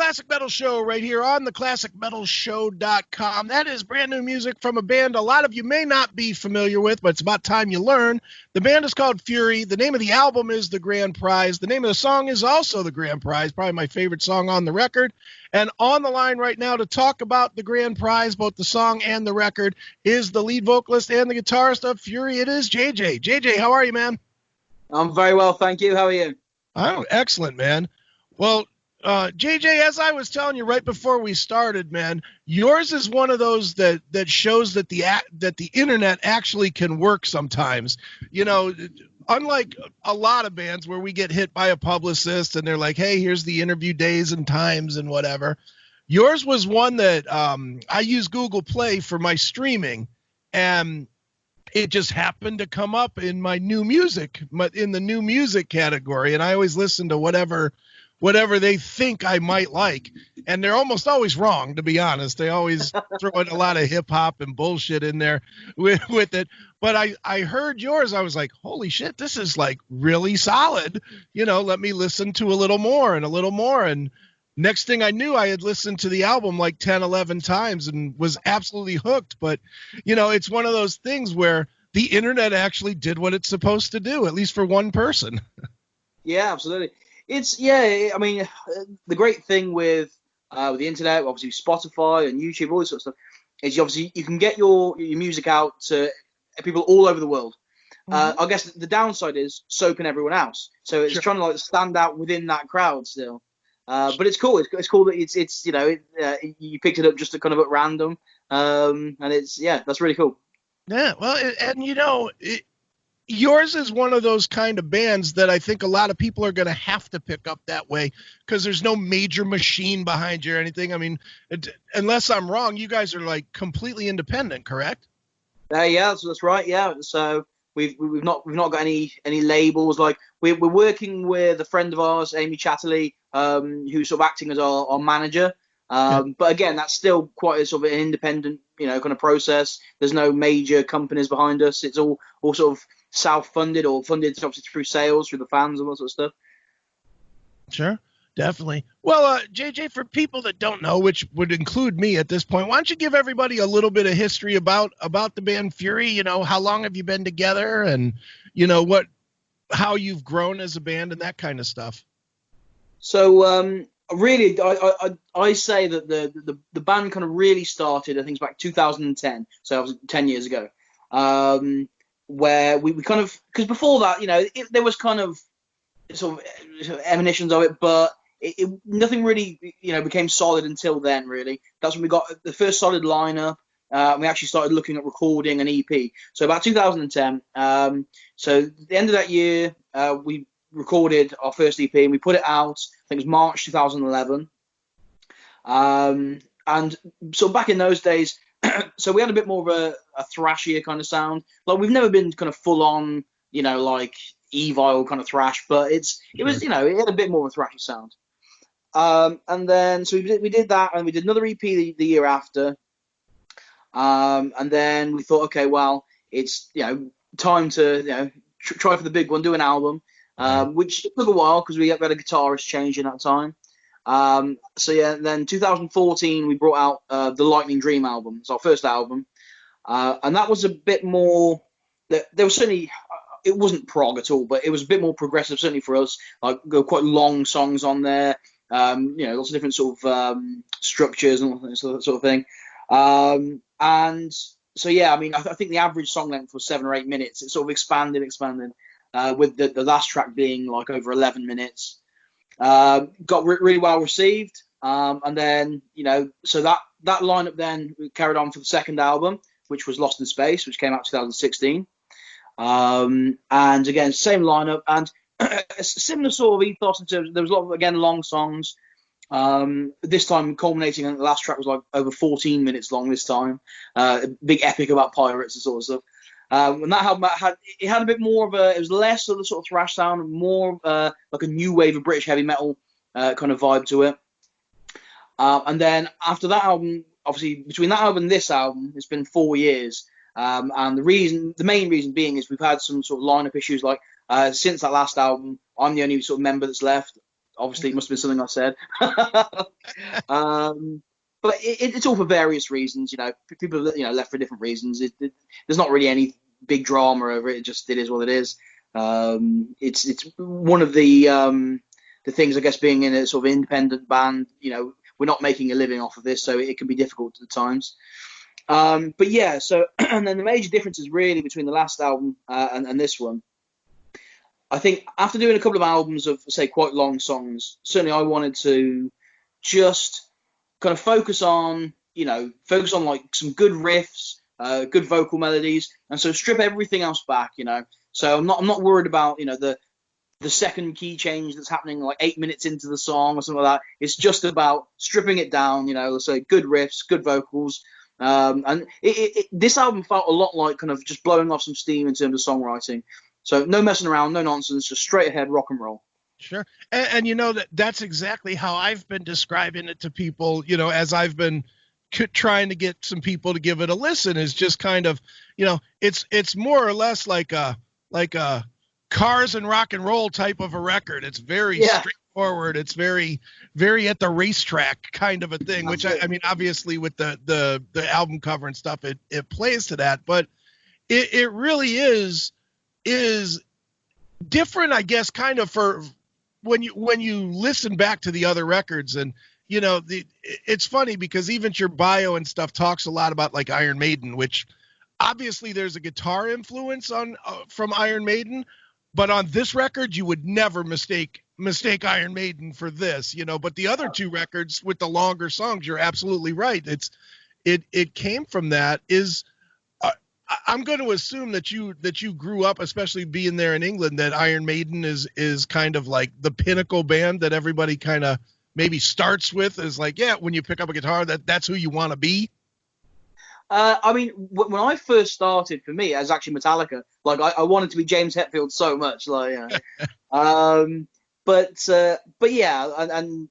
Classic Metal Show right here on the classicmetalshow.com. That is brand new music from a band a lot of you may not be familiar with, but it's about time you learn. The band is called Fury. The name of the album is The Grand Prize. The name of the song is also The Grand Prize, probably my favorite song on the record. And on the line right now to talk about The Grand Prize, both the song and the record, is the lead vocalist and the guitarist of Fury. It is JJ. JJ, how are you, man? I'm very well, thank you. How are you? Oh, excellent, man. Well, JJ, as I was telling you right before we started, man, yours is one of those that shows that the internet actually can work sometimes. You know, unlike a lot of bands where we get hit by a publicist and they're like, hey, here's the interview days and times and whatever. Yours was one that I use Google Play for my streaming, and it just happened to come up in my new music, in the new music category. And I always listen to whatever they think I might like. And they're almost always wrong, to be honest. They always throw in a lot of hip hop and bullshit in there with it. But I heard yours. I was like, holy shit, this is like really solid. You know, let me listen to a little more and a little more. And next thing I knew, I had listened to the album like 10, 11 times and was absolutely hooked. But, you know, it's one of those things where the internet actually did what it's supposed to do, at least for one person. Yeah, absolutely. I mean, the great thing with the internet, obviously Spotify and YouTube, all this sort of stuff, is obviously you can get your music out to people all over the world. I guess the downside is so can everyone else. So it's trying to like stand out within that crowd still. But it's cool. It's cool that it's you know, you picked it up just kind of at random. And that's really cool. Yeah, well, and you know, yours is one of those kind of bands that I think a lot of people are going to have to pick up that way because there's no major machine behind you or anything. I mean, unless I'm wrong, you guys are like completely independent, correct? Yeah, that's right. Yeah, so we've not got any labels. Like we're working with a friend of ours, Amy Chatterley, who's sort of acting as our manager. But again, that's still quite a sort of an independent, you know, kind of process. There's no major companies behind us. It's all sort of self-funded or funded obviously through sales, through the fans and all that sort of stuff. Sure, definitely. Well, JJ, for people that don't know, which would include me at this point, why don't you give everybody a little bit of history about the band Fury? You know, how long have you been together, and you know how you've grown as a band and that kind of stuff. So, really, I say that the band kind of really started, I think it's back 2010, so that was 10 years ago, where we kind of, because before that, you know, there was kind of sort of emanations of it, but nothing really, you know, became solid until then, really. That's when we got the first solid lineup. We actually started looking at recording an EP. So about 2010, so at the end of that year, we recorded our first EP and we put it out. I think it was March 2011. And so back in those days, so we had a bit more of a thrashier kind of sound. Like we've never been kind of full on, you know, like evil kind of thrash, but it was, you know, it had a bit more of a thrashy sound. And then so we did that, and we did another EP the year after. And then we thought, okay, well, it's, you know, time to, you know, try for the big one, do an album. Which took a while because we had a guitarist change in that time. So yeah, then 2014 we brought out the Lightning Dream album. It's our first album, and that was a bit more. There was certainly it wasn't prog at all, but it was a bit more progressive, certainly for us. Like quite long songs on there. You know, lots of different sort of structures and all that sort of thing. And so yeah, I mean, I think the average song length was 7 or 8 minutes. It sort of expanded. With the last track being like over 11 minutes. Got really well received. And then, you know, so that lineup then carried on for the second album, which was Lost in Space, which came out 2016. And again, same lineup and a similar sort of ethos in terms of, there was a lot of, again, long songs. This time culminating, and the last track was like over 14 minutes long this time. A big epic about pirates and sort of stuff. And that album had a bit more of it was less of the sort of thrash sound, more like a new wave of British heavy metal kind of vibe to it. And then after that album, obviously between that album and this album, it's been 4 years. And the main reason being is we've had some sort of lineup issues. Like since that last album, I'm the only sort of member that's left. Obviously, it must have been something I said. But it's all for various reasons. People left for different reasons. There's not really any big drama over it. It is what it is. It's one of the things, I guess, being in a sort of independent band. We're not making a living off of this, so it can be difficult at times. But yeah, so and then the major differences really between the last album and this one. I think after doing a couple of albums of, say, quite long songs, certainly I wanted to just kind of focus on like some good riffs, good vocal melodies, and so strip everything else back. So I'm not worried about the second key change that's happening like 8 minutes into the song or something like that. It's just about stripping it down. So good riffs, good vocals. And this album felt a lot like kind of just blowing off some steam in terms of songwriting. So no messing around, no nonsense, just straight ahead rock and roll. Sure. And that's exactly how I've been describing it to people, as I've been trying to get some people to give it a listen, is just kind of, it's more or less like a cars and rock and roll type of a record. It's very straightforward. It's very, very at the racetrack kind of a thing, which I mean, obviously with the album cover and stuff, it plays to that, but it really is different, I guess, kind of for when you listen back to the other records. And it's funny because even your bio and stuff talks a lot about like Iron Maiden, which obviously there's a guitar influence on from Iron Maiden, but on this record you would never mistake Iron Maiden for this, but the other two records with the longer songs, you're absolutely right. It came from that. I'm going to assume that you grew up, especially being there in England, that Iron Maiden is kind of like the pinnacle band that everybody kind of maybe starts with, is like, yeah, when you pick up a guitar, that's who you want to be. I mean, when I first started, for me, it was actually Metallica. Like, I wanted to be James Hetfield so much, like, but yeah, and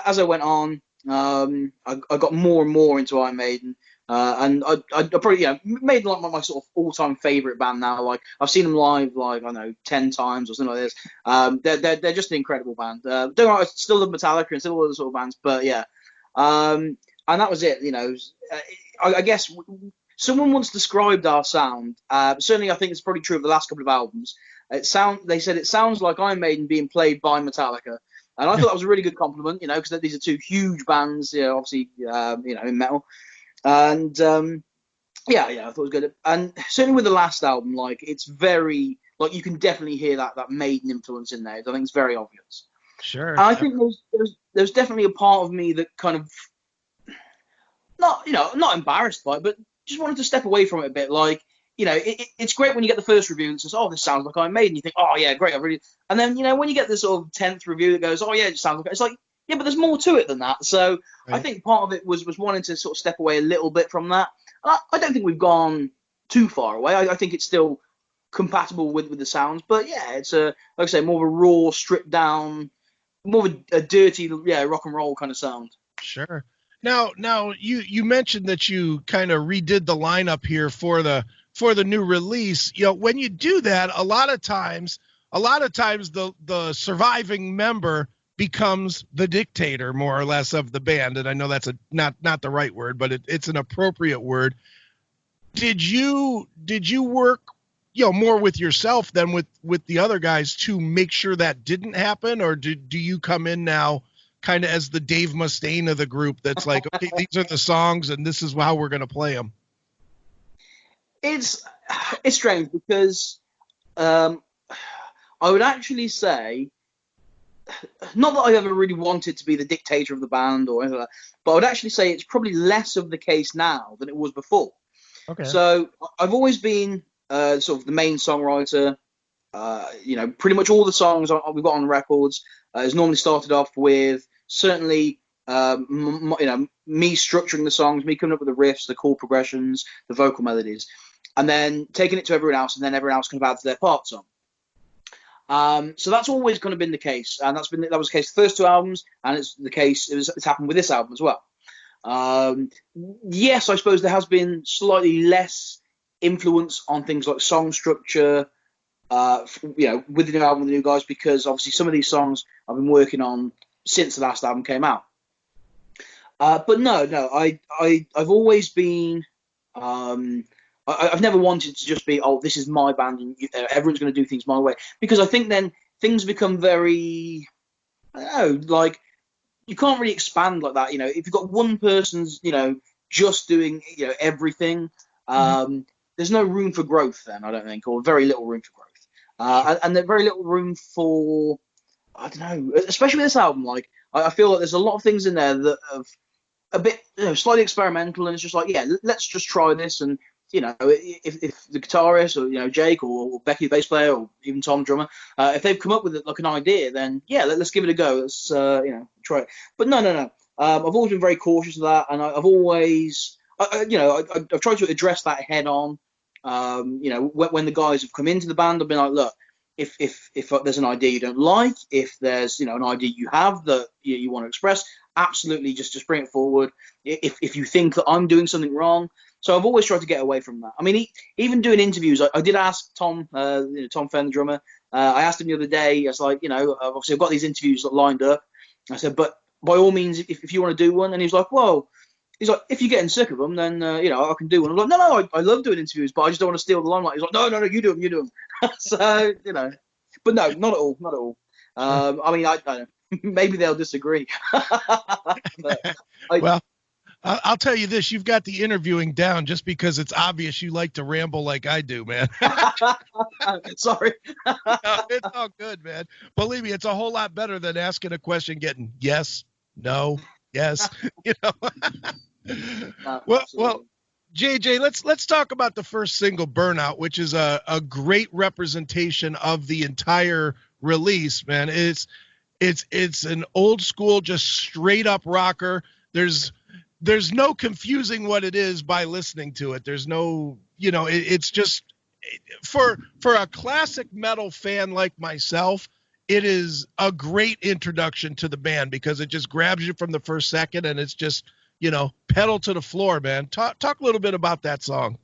as I went on, I got more and more into Iron Maiden. And I probably made like my sort of all-time favorite band now. Like, I've seen them live like, I don't know, 10 times or something like this. They're just an incredible band. I still love Metallica and still all other sort of bands, but yeah. And that was it. I guess someone once described our sound. Certainly, I think it's probably true of the last couple of albums. They said it sounds like Iron Maiden being played by Metallica, and I thought that was a really good compliment. Because these are two huge bands. Obviously, in metal. And I thought it was good. And certainly with the last album, like, it's very, like, you can definitely hear that Maiden influence in there. I think it's very obvious. Sure. And I think there's definitely a part of me that kind of not embarrassed by it, but just wanted to step away from it a bit. Like, it's great when you get the first review that says, "Oh, this sounds like Iron Maiden." You think, "Oh yeah, great, I really." And then when you get the sort of 10th review that goes, "Oh yeah, it sounds like," it's like, yeah, but there's more to it than that. So right. I think part of it was wanting to sort of step away a little bit from that. I don't think we've gone too far away. I think it's still compatible with the sounds. But yeah, it's like I say, more of a raw, stripped down, more of a dirty, rock and roll kind of sound. Sure. Now you mentioned that you kind of redid the lineup here for the new release. When you do that, a lot of times the surviving member becomes the dictator, more or less, of the band. And I know that's not the right word, but it's an appropriate word. Did you work, more with yourself than with the other guys to make sure that didn't happen? Or do you come in now kind of as the Dave Mustaine of the group that's like, okay, these are the songs and this is how we're going to play them? It's strange because I would actually say, not that I've ever really wanted to be the dictator of the band or anything like that, but I would actually say it's probably less of the case now than it was before. Okay. So I've always been sort of the main songwriter. Pretty much all the songs we've got on records is normally started off with certainly me structuring the songs, me coming up with the riffs, the chord progressions, the vocal melodies, and then taking it to everyone else, and then everyone else kind of adds their parts on. So that's always kind of been the case, and that was the case the first two albums, and it's happened with this album as well. Yes, I suppose there has been slightly less influence on things like song structure, with the new album, with the new guys, because obviously some of these songs I've been working on since the last album came out. But no, I've always been. I've never wanted to just be, oh, this is my band and everyone's going to do things my way, because I think then things become very, I don't know, like you can't really expand like that. If you've got one person's, just doing, everything, there's no room for growth then, I don't think, or very little room for growth. And there's very little room for, I don't know, especially with this album, like I feel like there's a lot of things in there that have a bit, slightly experimental, and it's just like, yeah, let's just try this. And if the guitarist or Jake or Becky the bass player or even Tom drummer, if they've come up with like an idea, then yeah, let's give it a go. Let's try it. But no. I've always been very cautious of that, and I've always I've tried to address that head on. When the guys have come into the band, I've been like, look, if there's an idea you don't like, if there's an idea you have that you want to express, absolutely just bring it forward. If you think that I'm doing something wrong. So I've always tried to get away from that. I mean, even doing interviews, I did ask Tom, Tom Fenn, the drummer. I asked him the other day. I was like, obviously I've got these interviews lined up. I said, but by all means, if you want to do one. And he was like, well, if you're getting sick of them, then I can do one. I'm like, no, I love doing interviews, but I just don't want to steal the limelight. He's like, no, you do them. So but no, not at all. I mean, I don't know. Maybe they'll disagree. But well, I'll tell you this, you've got the interviewing down just because it's obvious you like to ramble like I do, man. Sorry. No, it's all good, man. Believe me, it's a whole lot better than asking a question, getting yes, no, yes. Well, JJ, let's talk about the first single, Burnout, which is a great representation of the entire release, man. It's an old school, just straight up rocker. There's no confusing what it is by listening to it. There's no, it's just for a classic metal fan like myself, it is a great introduction to the band because it just grabs you from the first second and it's just, pedal to the floor, man. Talk a little bit about that song.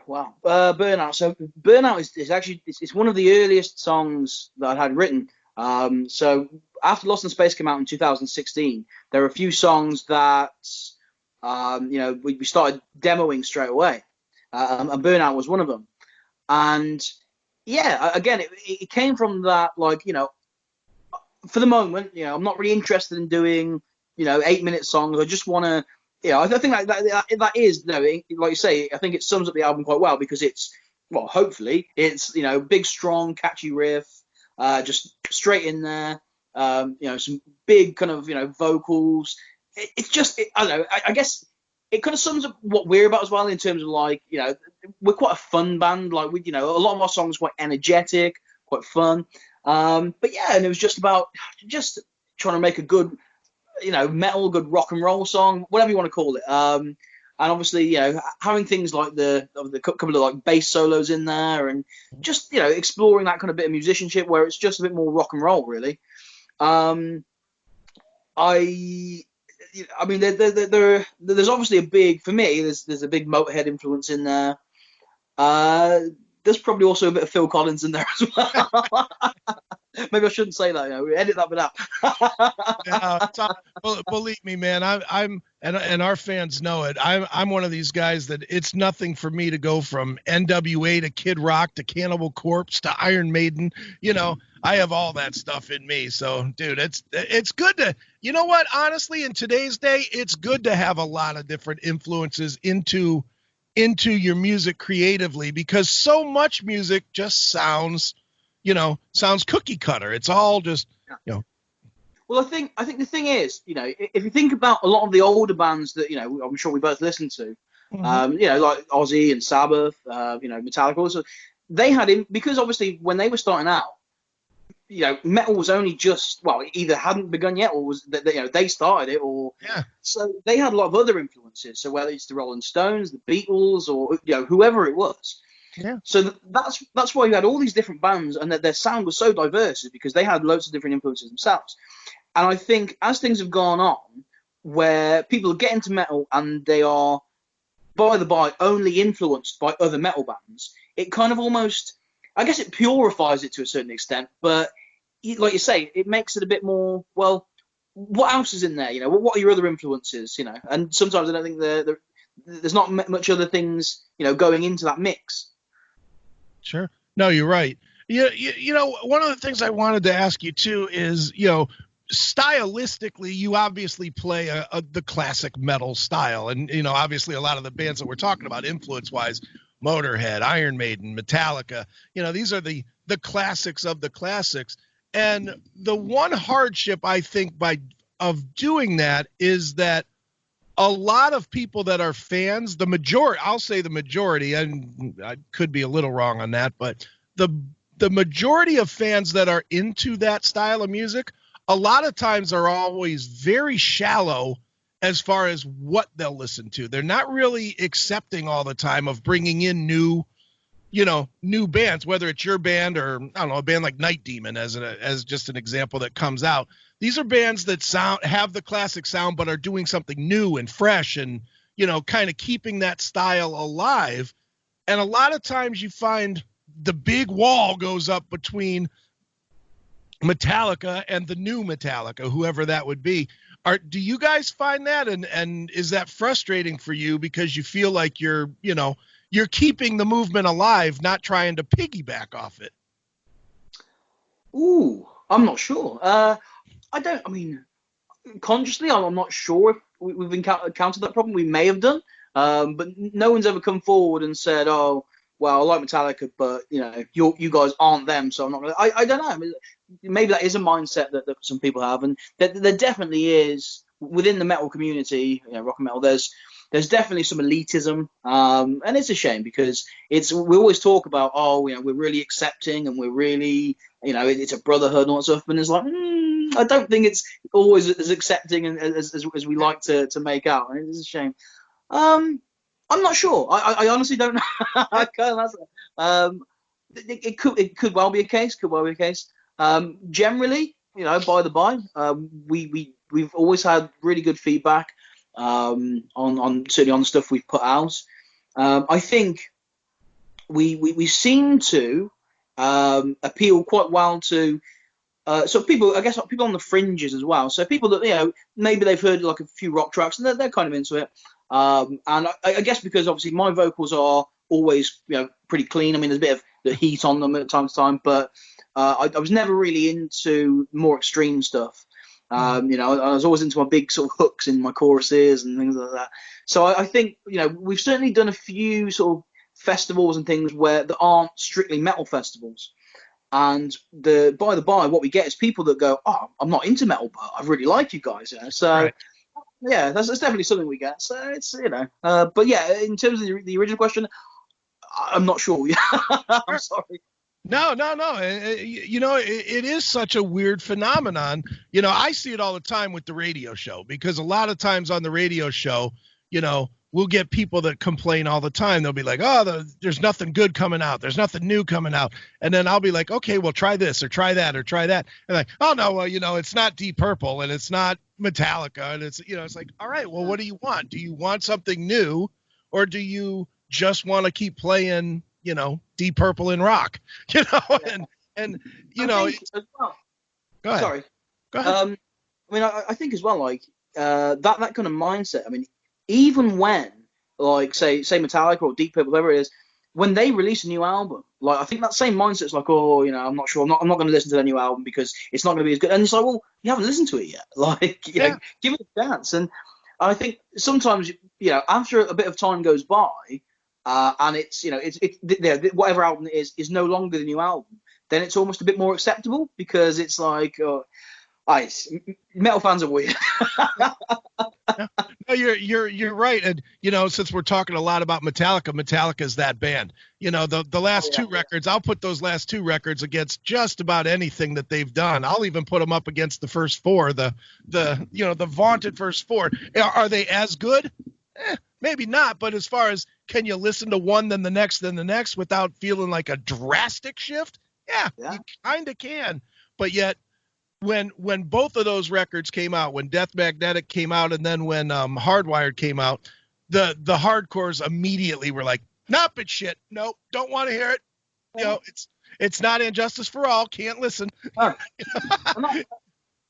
Wow. Burnout. So Burnout is actually, it's one of the earliest songs that I had written. So after Lost in Space came out in 2016, there were a few songs that, we started demoing straight away. And Burnout was one of them. And yeah, again, it came from that, like, for the moment, I'm not really interested in doing, 8-minute songs. I just want to, I think that is, like you say, I think it sums up the album quite well because it's, well, hopefully it's, big, strong, catchy riff, just straight in there. Some big kind of, vocals. It's just, I don't know, I guess it kind of sums up what we're about as well in terms of like, we're quite a fun band. Like a lot of our songs are quite energetic, quite fun. But yeah, and it was just about just trying to make a good, metal, good rock and roll song, whatever you want to call it. And obviously, having things like the couple of like bass solos in there and just, exploring that kind of bit of musicianship where it's just a bit more rock and roll, really. I mean, there's obviously a big, for me, there's a big Motorhead influence in there. There's probably also a bit of Phil Collins in there as well. Maybe I shouldn't say that. Edit that bit out. Believe me, man. And our fans know it. I'm one of these guys that it's nothing for me to go from NWA to Kid Rock to Cannibal Corpse to Iron Maiden. I have all that stuff in me. So, dude, it's good to, you know what? Honestly, in today's day, it's good to have a lot of different influences into your music creatively because so much music just sounds cookie cutter. It's all just, Well, I think the thing is, if you think about a lot of the older bands that, I'm sure we both listen to, like Ozzy and Sabbath, Metallica, also, they had him because obviously when they were starting out, metal was only just, well, either hadn't begun yet or was, they started it or, so they had a lot of other influences. So whether it's the Rolling Stones, the Beatles or, whoever it was. Yeah. So that's why you had all these different bands and that their sound was so diverse is because they had loads of different influences themselves. And I think as things have gone on, where people get into metal and they are By the By only influenced by other metal bands, it kind of almost, I guess it purifies it to a certain extent, but like you say, it makes it a bit more, well, what else is in there? You know, what are your other influences? You know, and sometimes I don't think there's not much other things, you know, going into that mix. Sure. No, you're right. You know, one of the things I wanted to ask you too is, you know, stylistically, you obviously play the classic metal style, and you know, obviously, a lot of the bands that we're talking about, influence-wise, Motorhead, Iron Maiden, Metallica, you know, these are the classics of the classics. And the one hardship I think of doing that is that a lot of people that are fans, I'll say the majority, and I could be a little wrong on that, but the majority of fans that are into that style of music, a lot of times are always very shallow as far as what they'll listen to. They're not really accepting all the time of bringing in new bands, whether it's your band or, I don't know, a band like Night Demon as just an example that comes out. These are bands that have the classic sound, but are doing something new and fresh and, you know, kind of keeping that style alive. And a lot of times you find the big wall goes up between Metallica and the new Metallica, whoever that would be. Do you guys find that? And is that frustrating for you because you feel like you're keeping the movement alive, not trying to piggyback off it? Ooh, I'm not sure. Consciously, I'm not sure if we've encountered that problem. We may have done, but no one's ever come forward and said, "Oh, well, I like Metallica, but you know, you guys aren't them, so I'm not gonna." I don't know. I mean, maybe that is a mindset that some people have, and there definitely is within the metal community, you know, rock and metal. There's definitely some elitism, and it's a shame because we always talk about, oh, you know, we're really accepting and we're really, you know, it's a brotherhood and all that stuff, and it's like, I don't think it's always as accepting as we like to make out, and it's a shame. I'm not sure. I honestly don't know. I can't answer. It could well be a case. Generally, you know, by the by, we've always had really good feedback on certainly on the stuff we've put out. I think we seem to appeal quite well to so people, I guess, people on the fringes as well. So people that, you know, maybe they've heard like a few rock tracks and they're kind of into it. And I guess because obviously my vocals are always, you know, pretty clean. I mean, there's a bit of the heat on them at time to time, but I was never really into more extreme stuff. You know, I was always into my big sort of hooks in my choruses and things like that. So I think, you know, we've certainly done a few sort of festivals and things that aren't strictly metal festivals. And by the by, what we get is people that go, "Oh, I'm not into metal, but I really like you guys." You know? So, right. Yeah, that's definitely something we get. So it's, you know, but yeah, in terms of the original question, I'm not sure. I'm sorry. No. You know, it is such a weird phenomenon. You know, I see it all the time with the radio show, because a lot of times on the radio show, you know, we'll get people that complain all the time. They'll be like, "Oh, there's nothing good coming out. There's nothing new coming out." And then I'll be like, "Okay, well, try this or try that or try that." And like, "Oh no, well, you know, it's not Deep Purple and it's not Metallica, and it's, you know," it's like, all right, well, what do you want? Do you want something new, or do you just want to keep playing, you know, Deep Purple and rock, you know? Yeah. And you know, well, go ahead. Sorry. Go ahead. I mean, I think as well, like that kind of mindset. I mean, even when, like, say Metallica or Deep Purple, whatever it is, when they release a new album, like, I think that same mindset's like, "Oh, you know, I'm not sure. I'm not going to listen to the new album because it's not going to be as good." And it's like, well, you haven't listened to it yet. Like, you know, give it a chance. And I think sometimes, you know, after a bit of time goes by, and it's, you know, whatever album it is no longer the new album, then it's almost a bit more acceptable, because it's like, metal fans are weird. No, you're right. And, you know, since we're talking a lot about Metallica's that band. You know, the last two records, I'll put those last two records against just about anything that they've done. I'll even put them up against the first four, the vaunted first four. Are they as good? Maybe not, but as far as, can you listen to one, then the next without feeling like a drastic shift? Yeah. You kind of can. But yet, when both of those records came out, when Death Magnetic came out and then when Hardwired came out, the hardcores immediately were like, nope, it's shit. Nope, don't want to hear it. You know, it's not Injustice for All. Can't listen.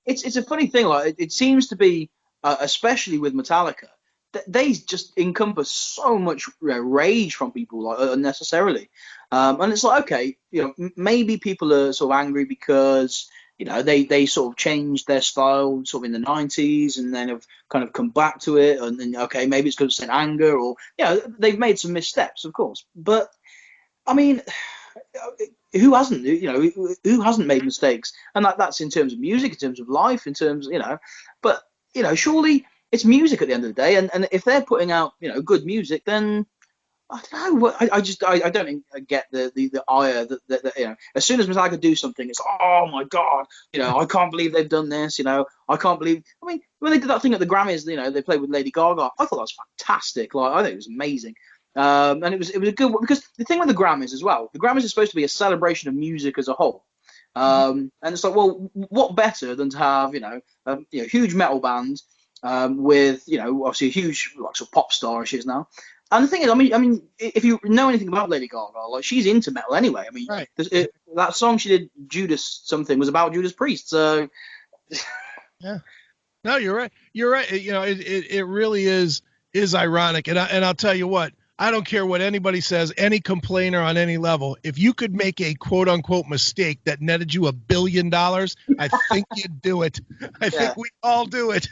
It's a funny thing. Like it seems to be, especially with Metallica, they just encompass so much rage from people, like unnecessarily. And it's like, okay, maybe people are sort of angry because they sort of changed their style sort of in the 90s and then have kind of come back to it. And then, okay, maybe it's because of anger, or they've made some missteps, of course. But I mean, who hasn't? Who hasn't made mistakes? And that's in terms of music, in terms of life, in terms, But surely it's music at the end of the day, and if they're putting out good music, then I don't know. I don't get the ire that as soon as Metallica do something, it's oh my god, I can't believe they've done this. I can't believe. I mean, when they did that thing at the Grammys, they played with Lady Gaga. I thought that was fantastic. Like, I think it was amazing. And it was a good one, because the thing with the Grammys as well, the Grammys is supposed to be a celebration of music as a whole. And it's like, well, what better than to have a huge metal band with obviously a huge like sort of pop star she is now. And the thing is, I mean, if you know anything about Lady Gaga, like, she's into metal anyway. I mean, right. That song she did, Judas something, was about Judas Priest. So yeah, no, you're right. You're right. It really is ironic, and I'll tell you what. I don't care what anybody says, any complainer on any level. If you could make a quote unquote mistake that netted you $1 billion, I think you'd do it. I think we all do it.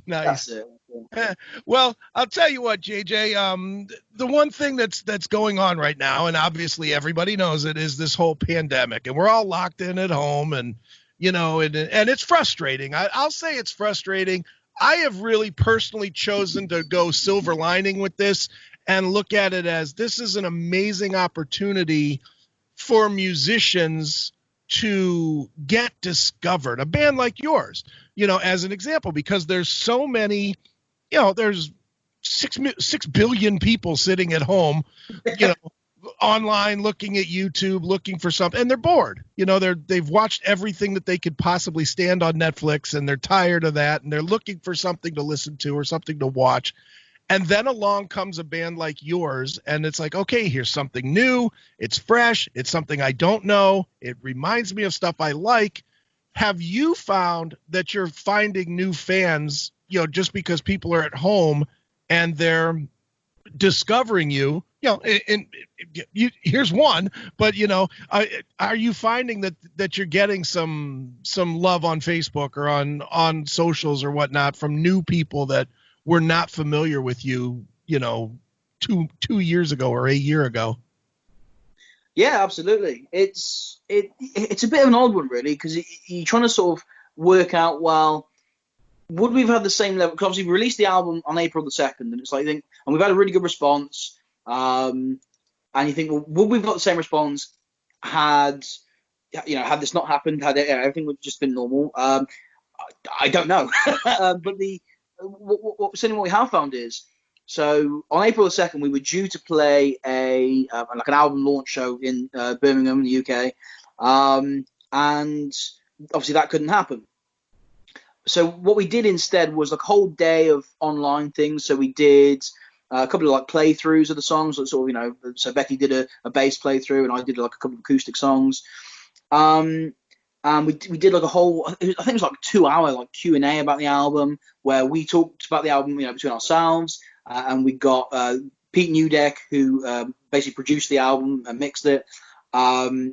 Nice. That's it. Well, I'll tell you what, JJ, the one thing that's going on right now, and obviously everybody knows it, is this whole pandemic, and we're all locked in at home, and and it's frustrating. I'll say it's frustrating. I have really personally chosen to go silver lining with this and look at it as this is an amazing opportunity for musicians to get discovered. A band like yours, as an example, because there's so many, there's 6 billion people sitting at home, online, looking at YouTube, looking for something, and they're bored. They've watched everything that they could possibly stand on Netflix, and they're tired of that, and they're looking for something to listen to or something to watch. And then along comes a band like yours, and it's like, okay, here's something new. It's fresh. It's something I don't know. It reminds me of stuff I like. Have you found that you're finding new fans, just because people are at home and they're discovering you? Here's one, but are you finding that you're getting some love on Facebook or on socials or whatnot from new people that were not familiar with you, 2 years ago or a year ago? Yeah, absolutely. It's a bit of an odd one, really, because you're trying to sort of work out, well, would we have had the same level? Because obviously we released the album on April the 2nd, and it's like, and we've had a really good response. And you think, well, would we have got the same response had this not happened? Had everything would just been normal? I don't know. But what we have found is, so on April the 2nd, we were due to play an album launch show in Birmingham, in the UK, and obviously that couldn't happen. So what we did instead was like a whole day of online things. So we did a couple of like playthroughs of the songs, sort of, so Becky did a bass playthrough and I did like a couple of acoustic songs. And we did like a whole, I think it was like a 2-hour like Q&A about the album, where we talked about the album, between ourselves, and we got Pete Newdeck, who basically produced the album and mixed it.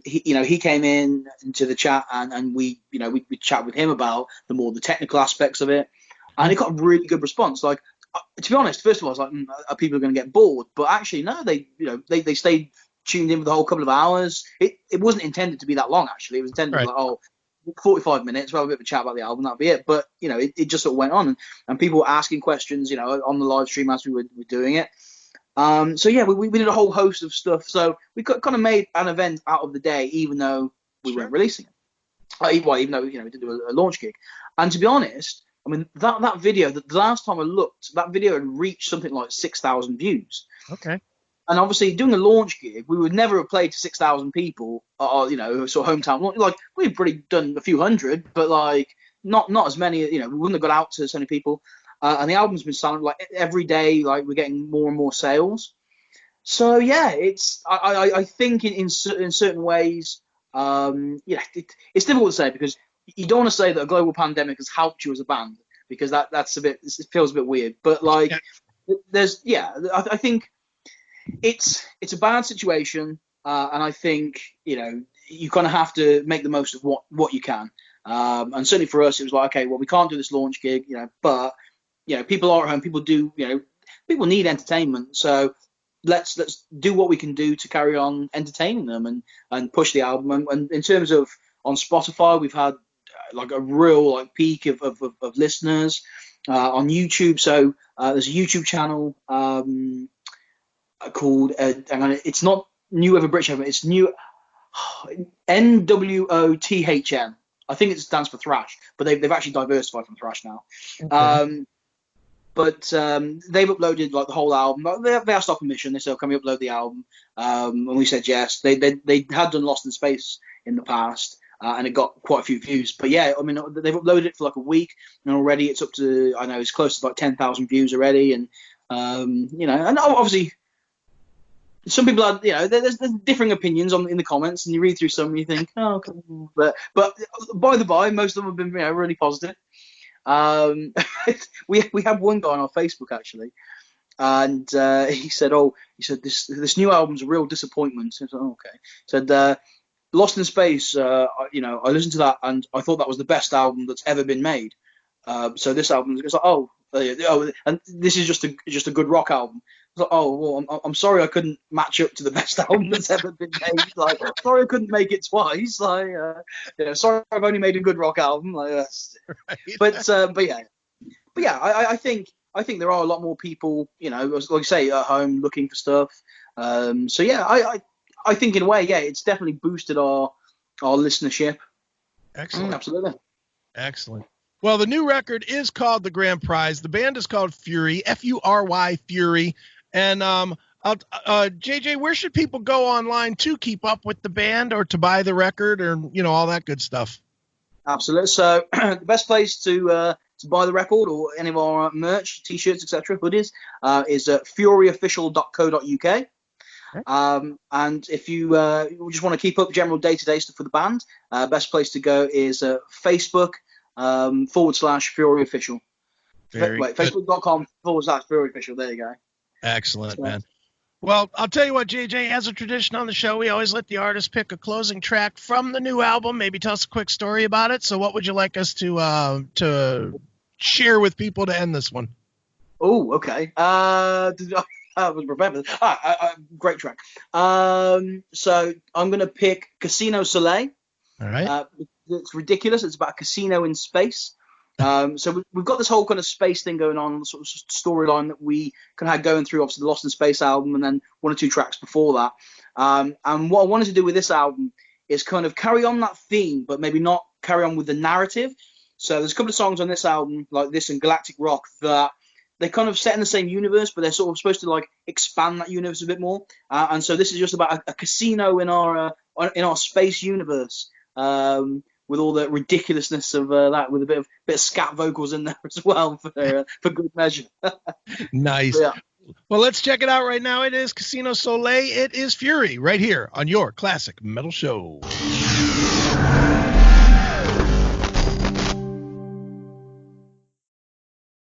He came into the chat and we chat with him about the technical aspects of it, and it got a really good response. Like, to be honest, first of all, I was like, are people going to get bored? But actually, no, they stayed tuned in for the whole couple of hours. It wasn't intended to be that long, actually. It was intended to be like, 45 minutes, we'll have a bit of a chat about the album, that'll be it. But, it just sort of went on, and people were asking questions, on the live stream as we were doing it. So yeah, we did a whole host of stuff. So we kind of made an event out of the day, even though we weren't releasing it. Even though, we did do a launch gig. And to be honest, I mean, that video, the last time I looked, that video had reached something like 6,000 views. Okay. And obviously, doing a launch gig, we would never have played to 6,000 people, sort of hometown launch. Like, we've probably done a few hundred, but like not as many. We wouldn't have got out to so many people. and the album's been selling like every day. Like we're getting more and more sales. So yeah, I think in certain ways, it's difficult to say because you don't want to say that a global pandemic has helped you as a band because that's it feels a bit weird. But like, I think it's a bad situation, and I think you kind of have to make the most of what you can. And certainly for us, it was like, okay, well, we can't do this launch gig, but people are at home, people do, people need entertainment, so let's do what we can do to carry on entertaining them and push the album. And in terms of on Spotify, we've had like a real like peak of listeners on YouTube. So there's a YouTube channel called it's not New Ever British, it's New NWOTHN. I think it stands for thrash, but they've actually diversified from thrash now. Okay. But they've uploaded like the whole album. They asked our permission. They said, "Can we upload the album?" And we said yes. They had done Lost in Space in the past, and it got quite a few views. But yeah, I mean, they've uploaded it for like a week, and already it's up to it's close to like 10,000 views already. And and obviously some people are there's differing opinions in the comments, and you read through some and you think, oh, okay. But by the by, most of them have been really positive. We have one guy on our Facebook actually, and he said this new album's a real disappointment. I said, oh, okay. He said Lost in Space, I listened to that and I thought that was the best album that's ever been made. So this album is like, and this is just a good rock album. I was like, oh, well, I'm sorry I couldn't match up to the best album that's ever been made. Like, sorry I couldn't make it twice. Like, sorry I've only made a good rock album. Like, right. But yeah, I think there are a lot more people, like you say, at home looking for stuff. So yeah, I think in a way, yeah, it's definitely boosted our listenership. Excellent. Absolutely. Excellent. Well, the new record is called The Grand Prize. The band is called Fury, Fury, Fury. And JJ, where should people go online to keep up with the band or to buy the record or, all that good stuff? Absolutely. So the best place to buy the record or any of our merch, T-shirts, etc., hoodies, is furyofficial.co.uk. Okay. And if you just want to keep up general day-to-day stuff for the band, best place to go is Facebook /Fury Official. Facebook.com /Fury Official. There you go. Excellent, man. Well, I'll tell you what, JJ, as a tradition on the show, we always let the artist pick a closing track from the new album. Maybe tell us a quick story about it. So what would you like us to share with people to end this one? Oh, okay. I was prepared. Great track. So I'm going to pick Casino Soleil. All right. It's ridiculous. It's about a casino in space. So we've got this whole kind of space thing going on, sort of storyline that we kind of had going through, obviously, the Lost in Space album and then one or two tracks before that. And what I wanted to do with this album is kind of carry on that theme, but maybe not carry on with the narrative. So there's a couple of songs on this album, like this and Galactic Rock, that they're kind of set in the same universe, but they're sort of supposed to like expand that universe a bit more. And so this is just about a casino in our space universe. With all the ridiculousness of that, with a bit of scat vocals in there as well for good measure. Nice. Yeah. Well, let's check it out right now. It is Casino Soleil. It is Fury right here on your Classic Metal Show.